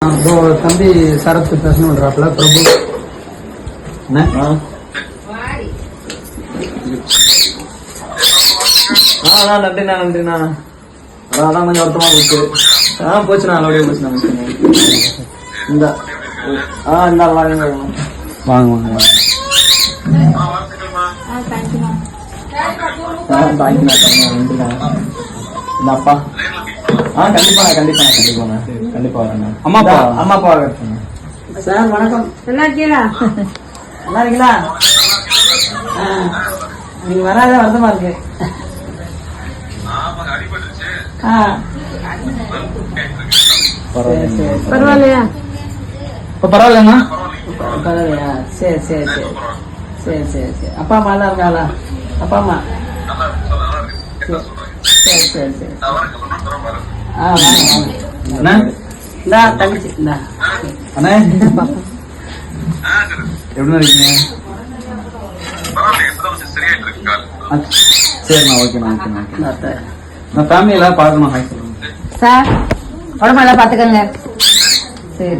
தம்பி சரத்து பேசணுன்றாப்ல பிரபு. நன்றிண்ணா நன்றிண்ணா. அதான் கொஞ்சம் வருத்தமா போச்சு. போச்சுண்ணா நல்லபடியா போச்சுண்ணா. இந்த இந்த வாங்க வாங்க வாங்க இந்த அப்பா கண்டிப்பா கண்டிப்பா கண்டிப்பாங்க கண்டிப்பா வரேன். அம்மா அப்பா அம்மா அப்பா வரேன். சார் வணக்கம். நல்லா இருக்கீங்களா? நல்லா இருக்கீங்களா? நீங்க வராத வருத்தமா இருக்கு. பரவாயில்லையா? இப்ப பரவாயில்லண்ணா. பரவாயில்லையா? சரி சரி சரி சரி சரி சரி. அப்பா அம்மா எல்லாம் இருக்காங்களா? அப்பா அம்மா சரி சரி சரி. அண்ணா இந்தா தங்கச்சி இந்தா. அண்ணா எப்படிண்ணா இருக்கீங்க? சரிண்ணா ஓகேண்ணா ஓகேண்ணா ஓகே. நான் ஃபேமிலி எல்லாம் பார்க்கணும். சார் உடம்பெல்லாம் பார்த்துக்கங்க. சரி.